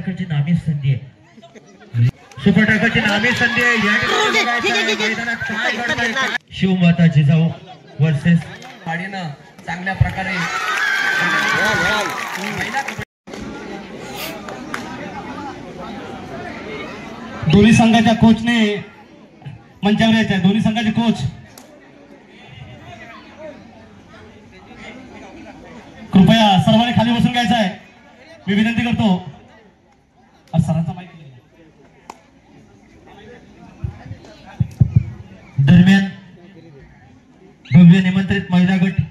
टाकाची नामी संधी आहे, सुपर टाकाची नामी संधी आहे। या मैदानात काय घडतंय? शिवमाता जिजाऊ वर्सेस गाडीनं चांगल्या प्रकारे दोन्ही संघाच्या कोचने मंचावर यायचे, दोन्ही संघाचे कोच कृपया सर्वांनी खाली बसून घ्यायचं आहे, मी विनंती करतो। सरांचा माहिती दरम्यान भव्य निमंत्रित महिला गट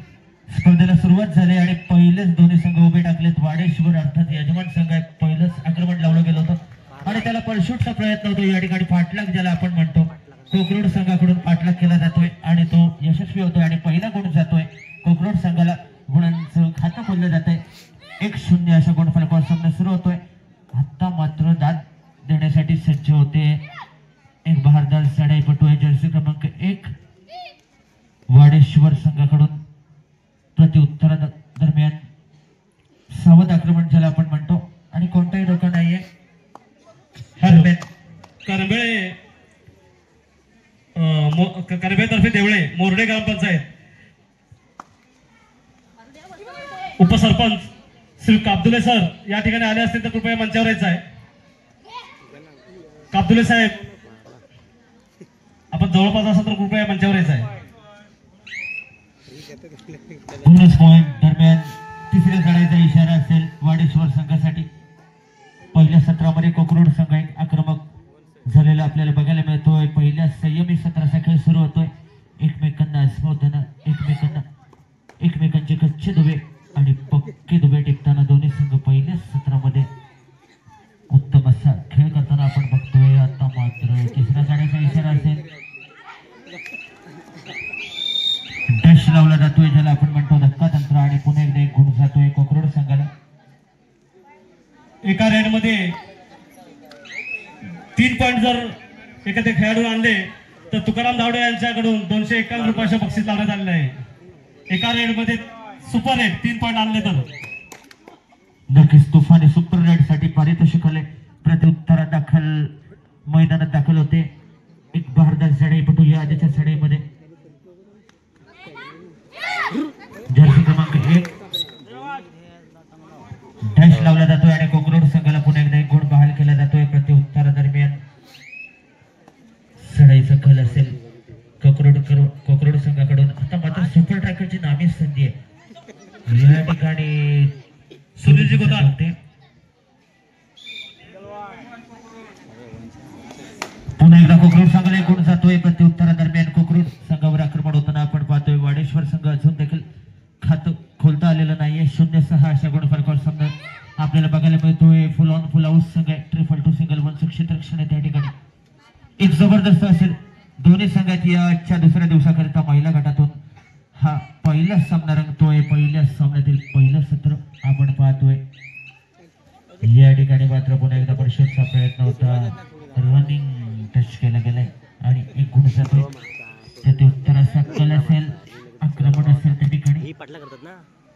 स्पर्धेला सुरुवात झाली आणि पहिलेच दोन्ही संघ उभे टाकलेत। वाडेश्वर अर्थात यजमान संघ आहे, पहिलंच आक्रमण लावलं गेलं होतं आणि त्याला परशूटचा प्रयत्न होतो। या ठिकाणी पाठलाग ज्याला आपण म्हणतो, कोकरोड संघाकडून पाठलाग केला जातोय आणि तो यशस्वी होतोय आणि पहिला गुण जातोय कोकरोड संघाला। गुणांचं खातं खोललं जातंय, 1-0 अशा गुणफलकावर सामना सुरू होतोय। आता मात्र दाद देण्यासाठी सज्ज होते एक बहारदार सडाईपटू आहे, जर्सी क्रमांक 1 वाडेश्वर संघाकडून। प्रत्युत्तरा दरम्यान सावध आक्रमण ज्याला आपण म्हणतो आणि कोणताही धोका नाहीये। करंबेतर्फे देवळे मोरडे ग्रामपंचायत उपसरपंच श्री काब्दुले सर या ठिकाणी आले असतील तर कृपया मंचावर यायचं आहे। काब्दुले साहेब आपण जवळपास असाल तर कृपया मंचावर यायचं आहे। बोनस पॉइंट दरम्यान तिसऱ्या चढाईचा इशारा असेल वाडेश्वर संघासाठी। पहिल्या सत्रामध्ये कोकरोड संघ एक आक्रमक झालेला आपल्याला बघायला मिळतोय। पहिल्या संयमी सत्राचा खेळ सुरू होतोय, एकमेकांना आजमावताना एकमेकांचे कच्चे दुबे आणि पक्के दुबे टिकताना दोन्ही संघ पहिल्या सत्रामध्ये उत्तम असा खेळ करताना आपण बघतोय। आता मात्र तिसऱ्या चढाईचा इशारा असेल, डॅश लावला जातोय ज्याला आपण म्हणतो धक्का तंत्र आणि पुन्हा एकदा एक गुण जातोय कोकरोड संघाला। एका रेडमध्ये 3 पॉइंट जर एखाद्या खेळाडू आणले तर तुकाराम धावडे यांच्याकडून 251 रुपयाचे बक्षीस लावण्यात आलेले आहे। एका रेडमध्ये सुपर रेड 3 पॉइंट आणले तर नक्कीच तुफानी सुपर रेड साठी पारितोषिक आले। प्रत्युत्तरात दाखल मैदानात दाखल होते एक बहारदार चढाईपटू। या आधीच्या चढाईमध्ये जर्सी क्रमांक 1 डॅश लावला जातोय आणि कोकरोड संघाला पुन्हा एकदा एक गुण बहाल केला जातोय। प्रत्युत्तरा दरम्यान चढाईचा कल असेल कोकरोड संघाकडून। आता मात्र सुपर ट्रॅकरची नामी संधी आहे, या ठिकाणी सुनीलजी गोदाल पुन्हा एकदा कोकरोड संघाला एक गुण जातोय। प्रत्युत्तरा दरम्यान कोकरोड संघावर आक्रमण होताना आपण पाहतोय। वाडेश्वर संघ अजून देखील खातं खोलता आलेलं नाहीये, 0-6 अशा गुणफलकावर सामना आपल्याला बघायला मिळतोय। फुल ऑन फुल आउट संघ आहे, ट्रिपल टू सिंगल 1 क्षेत्ररक्षण आहे त्या ठिकाणी। एक जबरदस्त असेल दोन्ही संघात याच्या दुसऱ्या दिवसाकरिता महिला गटातून हा पहिला सामना रंगतोय। पहिल्या सामन्यातील पहिलं सत्र आपण पाहतोय। या ठिकाणी मात्र पुन्हा एकदा परिषदचा प्रयत्न होता, रनिंग टच केला गेलाय आणि एक गुण जातोय। प्रत्युत्तराचा कल असेल, आक्रमण असेल त्या ठिकाणी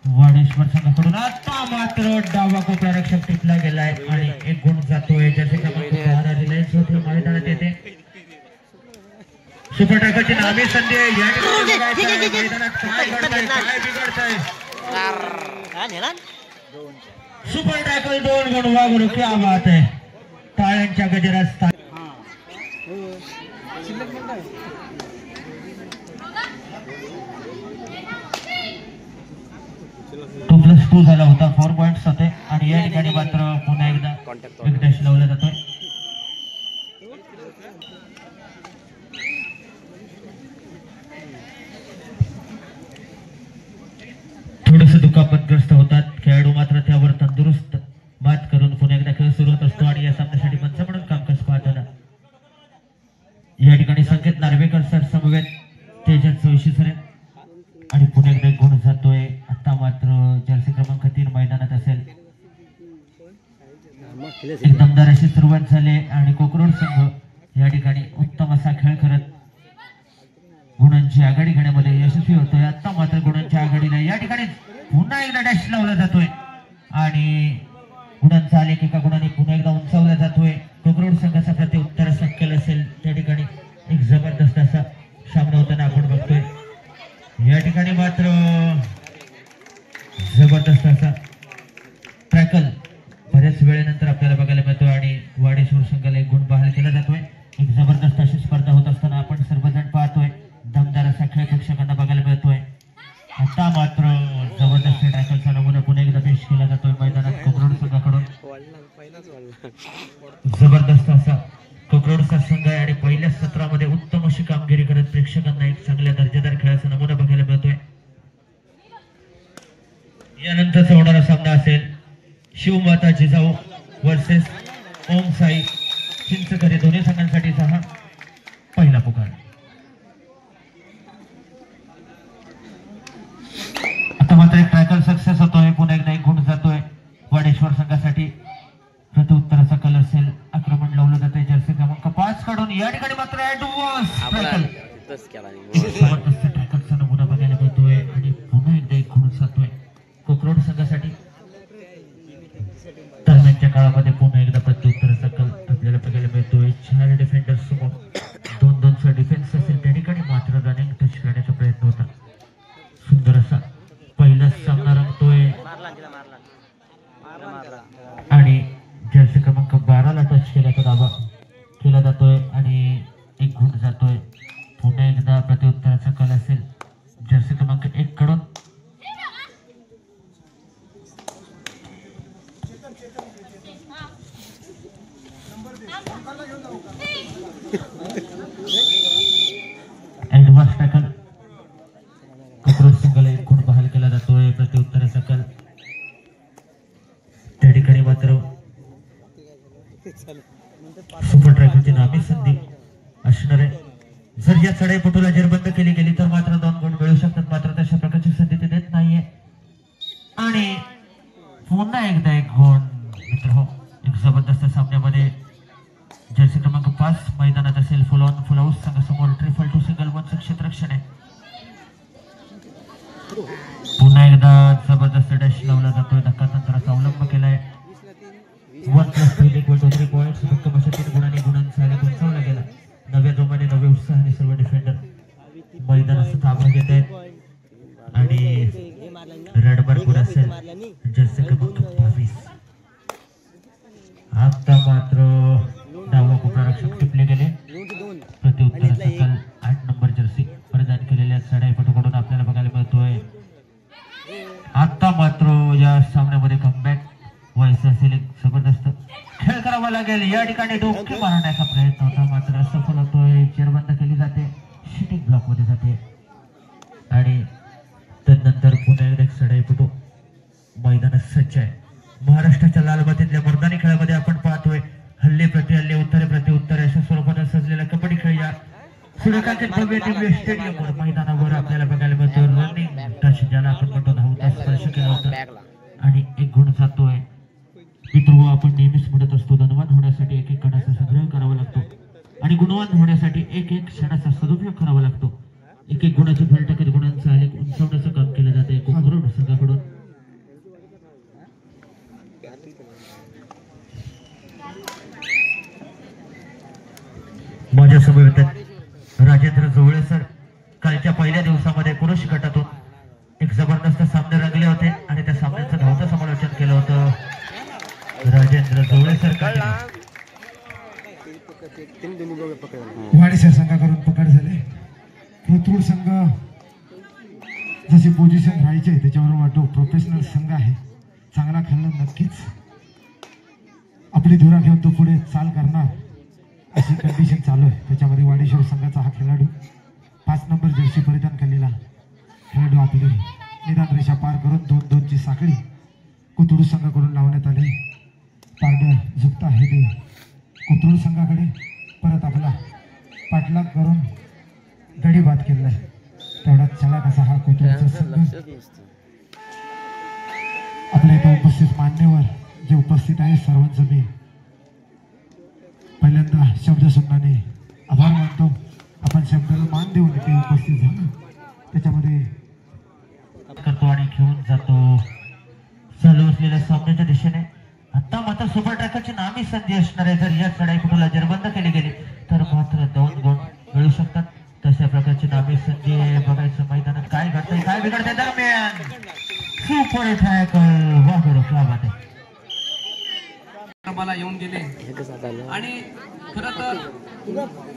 वाडेश्वर संघाकडून। आता मात्र डावा कोपरा रक्षक टिपला गेलाय आणि एक गुण जातोय। जसे रिलायन्स होते मैदानात येते सुपर टाकाची नामी संधी आहे। या ठिकाणी मैदानात काय घडतंय, काय बिघडतंय? सुपर टॅकल 2 गुण वागणूक, क्या बात आहे। टाळ्यांच्या गजरात +2 झाला होता, 4 पॉइंट्स होते आणि या ठिकाणी मात्र पुन्हा एकदा एक डॅश लावला जातोय। थोडस दुखापतग्रस्त होतात खेळाडू, मात्र त्यावर तंदुरुस्त मात करून पुन्हा एकदा खेळ सुरू होत असतो आणि या सामन्यासाठी मंच म्हणून कामकाज पाहताना या ठिकाणी संकेत नार्वेकर सर समवेत तेजस जोशी सर आणि पुन्हा एकदा गुण जातोय। आता मात्र जर्सी क्रमांक 3 मैदानात असेल, एक दमदार अशी सुरुवात झाली आणि कोकरोड संघ या ठिकाणी उत्तम असा खेळ करत गुणांची आघाडी घेण्यामध्ये यशस्वी होतोय। आता मात्र गुणांच्या आघाडीला या ठिकाणी पुन्हा एकदा डॅश लावला जातोय आणि गुणांचा आलेख एका गुणाने पुन्हा एकदा उंचावला जातोय. कोकरूड संघाचा प्रत्युत्तर शक्य असेल त्या ठिकाणी एक जबरदस्त असा सामना होताना आपण बघतोय. या ठिकाणी मात्र जबरदस्त असा ट्रॅकल बऱ्याच वेळेनंतर आपल्याला बघायला मिळतोय आणि वाडेश्वर संघाला एक गुण बहाल केला जातोय. एक जबरदस्त अशी स्पर्धा होत असताना आपण सर्वजण पाहतोय. दमदार असा खेळ प्रेक्षकांना बघायला मिळतोय. आता मात्र जबरदस्त ट्रॅकलचा नमुना पुन्हा एकदा पेश केला जातोय मैदानात कोकरूड संघाकडून. जबरदस्त असा कोकरूडचा संघ आहे आणि पहिल्या सत्रामध्ये उत्तम अशी कामगिरी करत प्रेक्षकांना एक चांगल्या दर्जेदार खेळाचा नमुना बघायला मिळतोय. यानंतरचा होणारा सामना असेल शिवमाता जिजाऊ वर्सेस ओम साई चिंचकरे. दोन्ही संघांसाठीचा हा पहिला पुकार. आता मात्र एक ट्रॅकल सक्सेस होतोय. पुन्हा एकदा एक गुण जातोय वाडेश्वर संघासाठी. प्रत्युत्तराचा कल असेल. आक्रमण लावलं जातंय जर्सी क्रमांक 5 काढून. या ठिकाणी मात्र ऍडव्हान्स ट्रॅकल जबरदस्त ट्रॅकलचा नमुना बघायला मिळतोय आणि पुन्हा एकदा एक गुण जातोय कोकरूड संघासाठी. दरम्यानच्या काळामध्ये पुन्हा एकदा प्रत्युत्तराचा कल आपल्याला बघायला मिळतोय. 4 डिफेंडर समोर 2-2चा डिफेन्स असेल त्या ठिकाणी मात्र रनिंग टच करण्याचा प्रयत्न होता. सुंदर असा पहिला सामना रंगतोय आणि जर्सी क्रमांक 12ला टच केल्याचा दावा केला जातोय आणि एक गुण जातोय. पुन्हा एकदा प्रत्युत्तराचा कल असेल जर्सी क्रमांक 1 कडून. ऍडव्हान्स टॅकल कोकरूड संघाला एक गुण बहाल केला जातोय. प्रत्युत्तराचा कल त्या ठिकाणी मात्र सुपर ट्रॅकलची नामी संधी असणार आहे. जर या चढाईपटूला जेरबंद केली गेली तर मात्र 2 गुण मिळू शकतात. मात्र तशा प्रकारची संधी ते देत नाहीये आणि पुन्हा एकदा एक गुण मित्र हो. एक जबरदस्त सामन्यामध्ये जर्सी क्रमांक 5 मैदानात असेल. फुल ऑन फुल हाऊस संघासमोर ट्रिपल टू सिंगल 1चं क्षेत्ररक्षण आहे. पुन्हा एकदा जबरदस्त डॅश लावला जातोय. धक्कातंत्राचा अवलंब केलाय. 1+3=3 पॉईंट्स. भक्कम अशा 3 गुणांनी गुणांचा आलेख उंचावला गेला. नव्या जोमाने नव्या उत्साहाने सर्व डिफेंडर मैदानाचा ताबा घेत आहेत आणि रडबडपूर असेल जर्सी क्रमांक 22. आता मात्र डावा कोपरारक्षक टिपले गेले. प्रत्युत्तराचा कल 8 नंबर जर्सी परिधान केलेल्या चढाईपटूकडून आपल्याला बघायला मिळतोय. आता मात्र या सामन्यामध्ये कमबॅक व्हायचं असेल. एक जबरदस्त खेळ करावा लागेल. या ठिकाणी डोके मारण्याचा प्रयत्न होता मात्र असफल होतोय. चेरबंद केली जाते. शूटिंग ब्लॉक मध्ये जाते आणि तदनंतर पुन्हा एकदा चढाईपटू मैदानात सज्ज आहे. महाराष्ट्राच्या लालमातीतल्या मर्दानी खेळामध्ये आपण पाहतोय हल्ले प्रतिहल्ले उत्तरे प्रतिउत्तरे अशा स्वरूपाने सजलेला कबड्डी खेळ या सुरेखातील भव्य दिव्य स्टेडियमवर मैदानावर आपल्याला बघायला मिळतो. रनिंग टच ज्याला आपण म्हणतो धावता स्पर्श केला होता आणि एक गुण जातोय. मित्र आपण नेहमीच म्हणत असतो धनवान होण्यासाठी एक एक कणाचा संग्रह करावा लागतो आणि गुणवान होण्यासाठी एक एक क्षणाचा सदुपयोग करावा लागतो. एक एक गुणाची भर टाकत गुणांचा आलेख उंचावण्याचं काम केलं जाते कोकरूड संघाकडून. माझ्या समोर राजेंद्र जोवळे सर कालच्या पहिल्या दिवसामध्ये पुरुष गटातून एक जबरदस्त सामने रंगले होते आणि त्या सामन्याचं धावतं समालोचन केलं होतं राजेंद्र जोवळे सर. वाडेश्वर संघाकडून पकड झाले. कोथरूड संघ जशी पोझिशन राहायचे त्याच्यावर वाटतो प्रोफेशनल संघ आहे. चांगला खेळला नक्कीच आपली धुरा घेऊन तो पुढे चाल करणार अशी कंडिशन चालू आहे. त्याच्यामध्ये वाडेश्वर संघाचा हा खेळाडू 5 नंबर जर्सी परिधान केलेला खेळाडू आपले निदान रेषा पार करून 2-2ची साखळी कोथरूड संघाकडून लावण्यात आली. पारड झुकता आहे ते कोथरूड संघाकडे परत आपला पाठलाग करून गडी बाद केलेला आहे. तेवढाच चलाक असा हा कोथरूडचा संघ. आपल्या इथं उपस्थित मान्यवर जे उपस्थित आहे सर्वांचं मी पहिल्यांदा शब्दसुन्नाने आभार मानतो. आपण शब्दाला मान देऊन इथे उपस्थित झालो त्याच्यामध्ये करतो आणि घेऊन जातो चालू असलेल्या सामन्याच्या दिशेने. आता मात्र सुपर ट्रॅकरची नामी संधी असणार आहे. जर या चढाईपटूला जर बंद केली गेली तर मात्र 2 गुण मिळू शकतात. तशा प्रकारची नामी संधी आहे. बघायचं मैदानात काय घडतंय, काय बिघडतंय. दरम्यान सुपर ट्रॅकर वागरो क्या बात आहे. मला येऊन गेले आणि खरं तर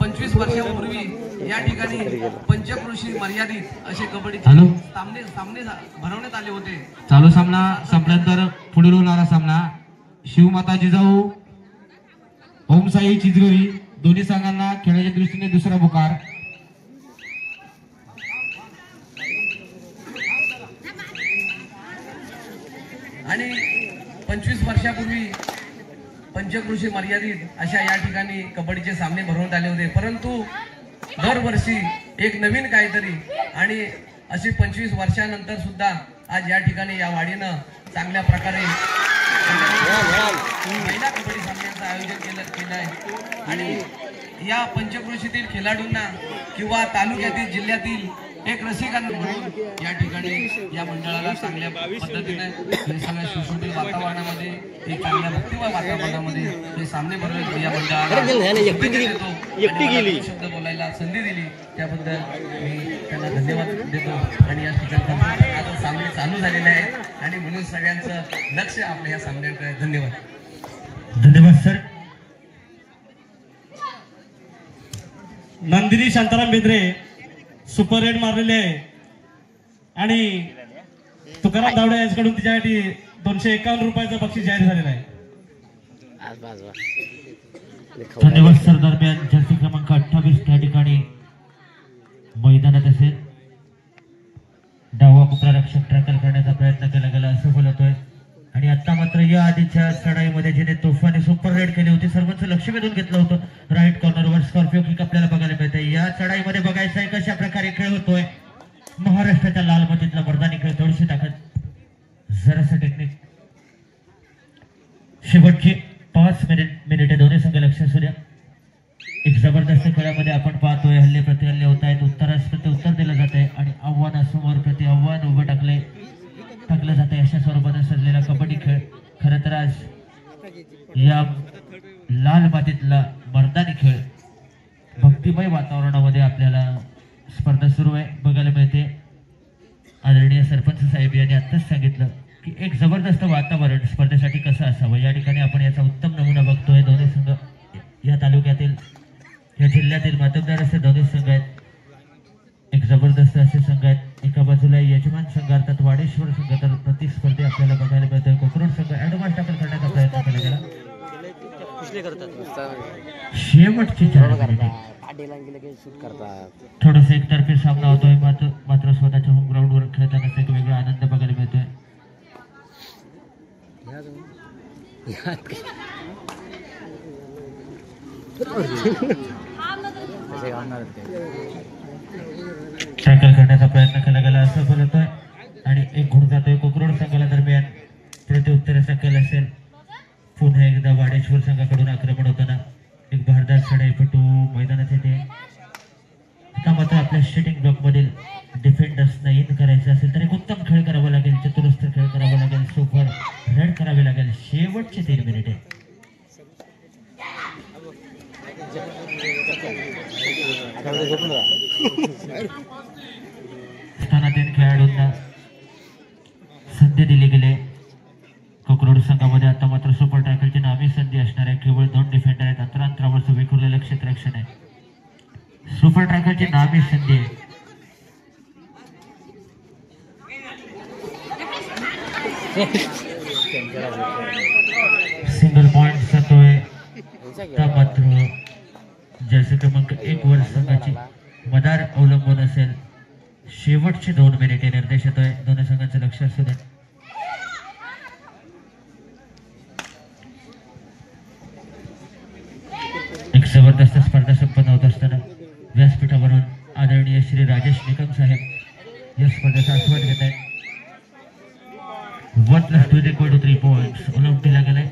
25 वर्षापूर्वी या ठिकाणी पंचक्रोशी मर्यादित असे कबड्डी सामने भरवण्यात आले होते. चालू सामना संपल्यानंतर पुढील होणारा सामना शिवमाता जिजाऊ ओमसाई चिजगरी दोन्ही संघांना खेळाच्या दृष्टीने दुसरा पुकार. आणि 25 वर्षापूर्वी पंचक्रोशी मर्यादित अशा या ठिकाणी कबड्डीचे सामने भरवण्यात आले होते. परंतु दरवर्षी एक नवीन काहीतरी आणि अशी 25 वर्षानंतर सुद्धा आज या ठिकाणी या वाडीनं चांगल्या प्रकारे महिला कबड्डी सामन्यांचं आयोजन केलं आहे. आणि या पंचक्रोशीतील खेळाडूंना किंवा तालुक्यातील जिल्ह्यातील एक रसिकांना म्हणून या ठिकाणी या मंडळाला चांगल्या पद्धतीने हे सगळ्या सुशोभित वातावरणामध्ये एक चांगल्या भक्तिमय वातावरणामध्ये हे सामने भरवले या मंडळाला शब्द बोलायला संधी दिली त्याबद्दल मी त्यांना धन्यवाद देतो. आणि या ठिकाणी आता सामने चालू झालेले आहेत आणि म्हणून सगळ्यांचं लक्ष आपल्या या सामन्याकडे. धन्यवाद. धन्यवाद sir. Nandini Shantaram Bendre super raid मारलेले आहे आणि तुकाराम दावडे यांच्याकडून तिच्यासाठी 251 रुपयाचं बक्षीस जाहीर झालेलं आहे. धन्यवाद सर. दरम्यान जर्सी क्रमांक 28 त्या ठिकाणी मैदानात असेल. डावा कुपरा रक्षक ट्रॅकल करण्याचा प्रयत्न केला गेला असं बोलतोय. आणि आता मात्र या आधीच्या चढाईमध्ये जिने तोफाने सुपर रेड केली होती सर्वांचं लक्ष वेधून घेतलं होतं. राईट कॉर्नरवर स्कॉर्पिओ किक आपल्याला बघायला मिळते. या चढाईमध्ये बघायचं आहे कशा प्रकारे खेळ होतोय. महाराष्ट्राच्या लाल मातीतला मर्दानी खेळ. थोडीशी ताकद, जरासं टेक्निक. शेवटची 5 मिनिटे दोन्ही संघ लक्ष असू द्या. एक जबरदस्त खेळामध्ये आपण पाहतोय हल्ले प्रतिहल्ले होत आहेत. उत्तरास प्रति उत्तर दिलं जात आहे आणि आव्हानासमोर प्रति आव्हान उभं टाकलं जात आहे. अशा स्वरूपाने सजलेला कबड्डी खेळ. खरं तर आज या लाल मातीतला मर्दानी खेळ भक्तिमय वातावरणामध्ये आपल्याला स्पर्धा सुरू आहे बघायला मिळते. आदरणीय सरपंच साहेब यांनी आत्ताच सांगितलं की एक जबरदस्त वातावरण स्पर्धेसाठी कसं असावं. या ठिकाणी आपण याचा उत्तम नमुना बघतोय. दोन्ही संघ या तालुक्यातील या जिल्ह्यातील मातबदार असे दोन्ही संघ आहेत. एक जबरदस्त असे संघ आहेत. एका बाजूला यजमान संघ अर्थात वाडेश्वर संघ तर प्रतिस्पर्धी आपल्याला बघायला मिळतोय. कोकरूड संघ ऍडव्हान्स टाकल करण्याचा प्रयत्न केला गेला. शेवटची 4 मिनिटे थोडस एकतर्फी सामना होतोय. मात्र स्वतःच्या होम ग्राउंडवर खेळताना एक वेगळा आनंद बघायला मिळतोय. टॅकल करण्याचा प्रयत्न केला गेला असं बोलतोय आणि एक गुण जातोय कोकरूड संघाला. दरम्यान प्रत्युत्तराचा केल असेल. पुन्हा एकदा वाडेश्वर संघाकडून आक्रमण होताना एक भारदार चढाईपटू मैदानात येते. आता मात्र आपल्या शूटिंग ब्लॉक मधील डिफेंडर्सना इन करायचं असेल तर एक उत्तम खेळ करावा लागेल. चतुरस्थ खेळ करावा लागेल. सुपर रेड करावे लागेल. शेवटचे 3 मिनिटे. स्थानातील खेळाडूंना संधी दिली गेली. कोकरूड संघामध्ये आता मात्र सुपर टॅकलची नामी संधी असणार आहे. केवळ 2 डिफेंडर आहेत. अंतरांतरावर विखुरलेलं क्षेत्ररक्षण आहे. सुपर टॅकलची नामी संधी आहे. सिंगल पॉइंट जातोय. मात्र जर्सी क्रमांक 1 वर संघाची मदार अवलंबून असेल. शेवटचे 2 मिनिटे निर्देश येतोय. दोन्ही संघांचं लक्ष असू दे. एक जबरदस्त स्पर्धा संपन्न होत असताना व्यासपीठावरून आदरणीय श्री राजेश निकम साहेब या स्पर्धेचा आस्वाद घेत आहेत. 1+2=3 पॉइंट्स उलट दिला गेलाय.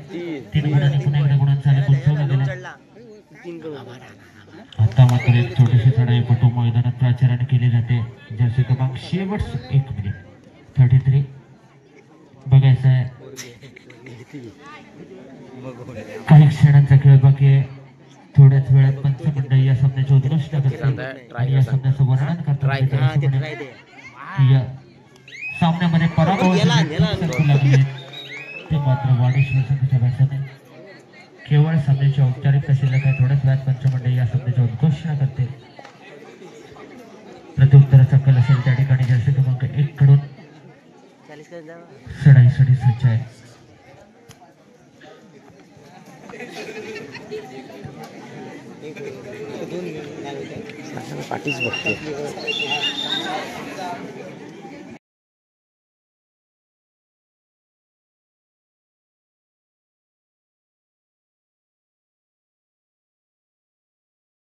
3 गुणांनी पुन्हा एकदा गुणांचा आलेख उंचावला गेलाय. आता मात्र एक छोटीशी चढाईपटू मैदानात प्राचार्याने केली जाते. जर्सी क्रमांक शेवटचं 1 मिनिट 33 बघायचं आहे. काही क्षणांचा खेळ बाकी आहे. थोड्याच वेळात पंचमंडळ या सामन्याची उद्घोषणा करतील आणि या सामन्याचं वर्णन करतात. या सामन्यामध्ये पराभव लागले ते मात्र वाडेश्वर संघाच्या भाषेने केवळ सामन्याची औपचारिकता शिल्लक आहे. थोड्याच वेळात पंचमंडळ या सामन्याची उद्घोषणा करते. प्रत्युत्तराचा कल असेल त्या ठिकाणी जर्सी क्रमांक 1 कडून चढाईसाठी सज्ज आहे. पाठीच बघते